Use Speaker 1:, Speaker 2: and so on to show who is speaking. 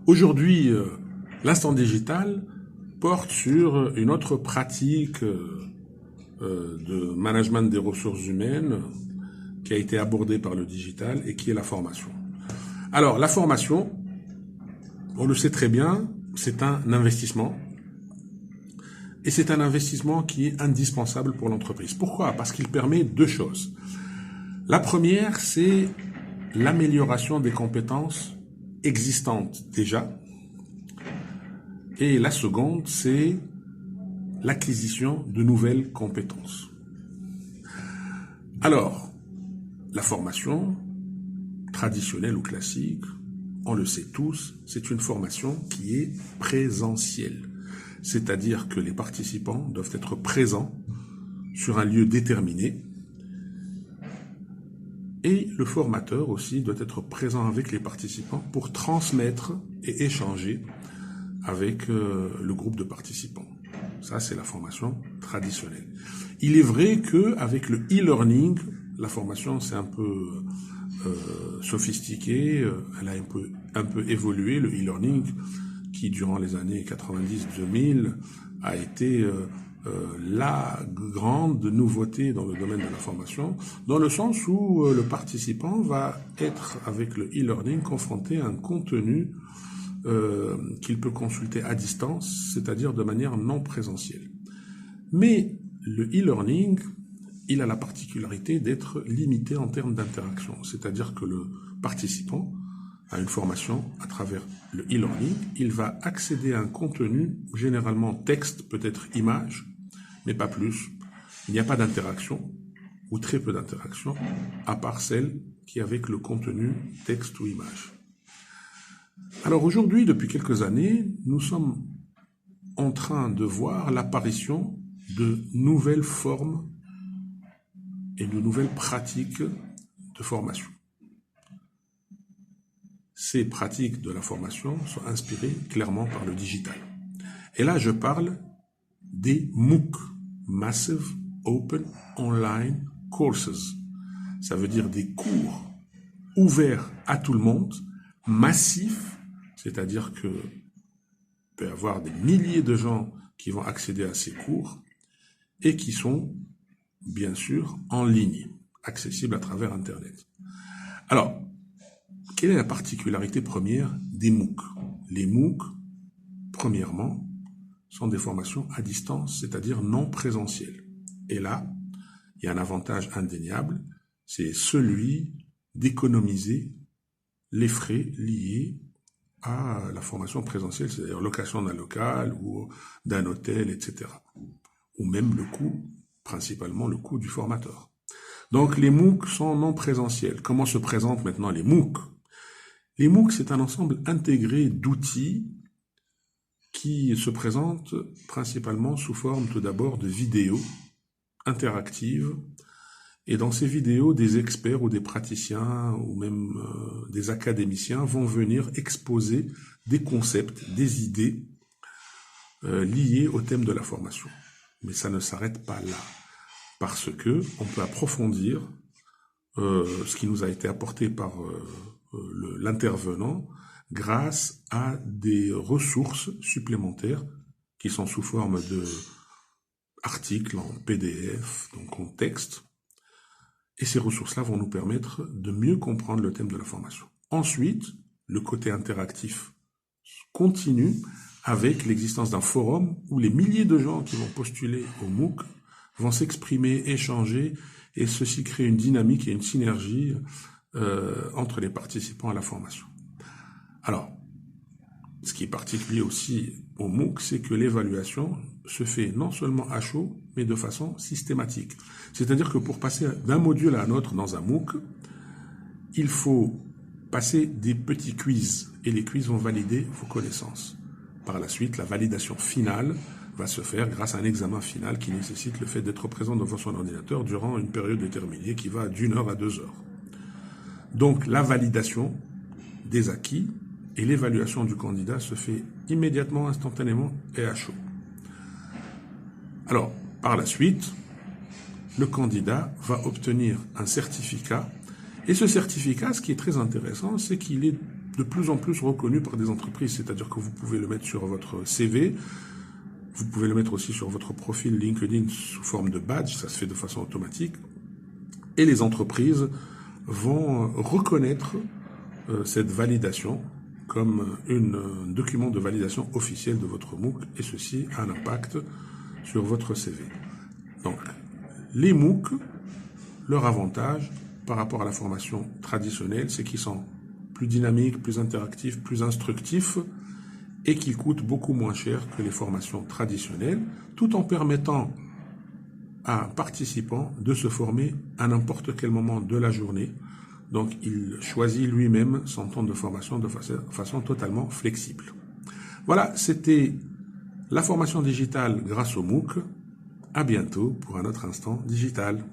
Speaker 1: Aujourd'hui, l'instant digital porte sur une autre pratique de management des ressources humaines qui a été abordée par le digital et qui est la formation. Alors, la formation, on le sait très bien, c'est un investissement. Et c'est un investissement qui est indispensable pour l'entreprise. Pourquoi? Parce qu'il permet deux choses. La première, c'est l'amélioration des compétences existantes déjà. Et la seconde, c'est l'acquisition de nouvelles compétences. Alors, la formation traditionnelle ou classique, on le sait tous, c'est une formation qui est présentielle. C'est-à-dire que les participants doivent être présents sur un lieu déterminé et le formateur aussi doit être présent avec les participants pour transmettre et échanger avec le groupe de participants. Ça, c'est la formation traditionnelle. Il est vrai qu'avec le e-learning, la formation c'est un peu sophistiquée, elle a un peu évolué, le e-learning, qui durant les années 90-2000 a été la grande nouveauté dans le domaine de la formation, dans le sens où le participant va être avec le e-learning confronté à un contenu qu'il peut consulter à distance, c'est-à-dire de manière non présentielle. Mais le e-learning, il a la particularité d'être limité en termes d'interaction, c'est-à-dire que le participant à une formation à travers le e-learning, il va accéder à un contenu, généralement texte, peut-être image, mais pas plus. Il n'y a pas d'interaction, ou très peu d'interaction, à part celle qui est avec le contenu texte ou image. Alors aujourd'hui, depuis quelques années, nous sommes en train de voir l'apparition de nouvelles formes et de nouvelles pratiques de formation. Ces pratiques de la formation sont inspirées clairement par le digital. Et là, je parle des MOOC, Massive Open Online Courses. Ça veut dire des cours ouverts à tout le monde, massifs, c'est-à-dire que peut y avoir des milliers de gens qui vont accéder à ces cours et qui sont, bien sûr, en ligne, accessibles à travers Internet. Alors, quelle est la particularité première des MOOC? Les MOOC, premièrement, sont des formations à distance, c'est-à-dire non présentielles. Et là, il y a un avantage indéniable, c'est celui d'économiser les frais liés à la formation présentielle, c'est-à-dire location d'un local ou d'un hôtel, etc. Ou même le coût, principalement le coût du formateur. Donc les MOOC sont non présentiels. Comment se présentent maintenant les MOOC? Les MOOC, c'est un ensemble intégré d'outils qui se présentent principalement sous forme tout d'abord de vidéos interactives. Et dans ces vidéos, des experts ou des praticiens ou même des académiciens vont venir exposer des concepts, des idées liées au thème de la formation. Mais ça ne s'arrête pas là, parce que on peut approfondir ce qui nous a été apporté par l'intervenant grâce à des ressources supplémentaires qui sont sous forme de articles en PDF, donc en texte. Et ces ressources-là vont nous permettre de mieux comprendre le thème de la formation. Ensuite, le côté interactif continue avec l'existence d'un forum où les milliers de gens qui vont postuler au MOOC vont s'exprimer, échanger, et ceci crée une dynamique et une synergie entre les participants à la formation. Alors, ce qui est particulier aussi au MOOC, c'est que l'évaluation se fait non seulement à chaud, mais de façon systématique. C'est-à-dire que pour passer d'un module à un autre dans un MOOC, il faut passer des petits quiz, et les quiz vont valider vos connaissances. Par la suite, la validation finale va se faire grâce à un examen final qui nécessite le fait d'être présent devant son ordinateur durant une période déterminée qui va d'1 heure à 2 heures. Donc la validation des acquis et l'évaluation du candidat se fait immédiatement, instantanément et à chaud. Alors, par la suite, le candidat va obtenir un certificat. Et ce certificat, ce qui est très intéressant, c'est qu'il est de plus en plus reconnu par des entreprises, c'est-à-dire que vous pouvez le mettre sur votre CV, vous pouvez le mettre aussi sur votre profil LinkedIn sous forme de badge, ça se fait de façon automatique, et les entreprises vont reconnaître cette validation comme un document de validation officiel de votre MOOC, et ceci a un impact sur votre CV. Donc, les MOOC, leur avantage par rapport à la formation traditionnelle, c'est qu'ils sont plus dynamiques, plus interactifs, plus instructifs, et qui coûtent beaucoup moins cher que les formations traditionnelles, tout en permettant à un participant de se former à n'importe quel moment de la journée. Donc, il choisit lui-même son temps de formation de façon totalement flexible. Voilà, c'était la formation digitale grâce au MOOC. À bientôt pour un autre instant digital.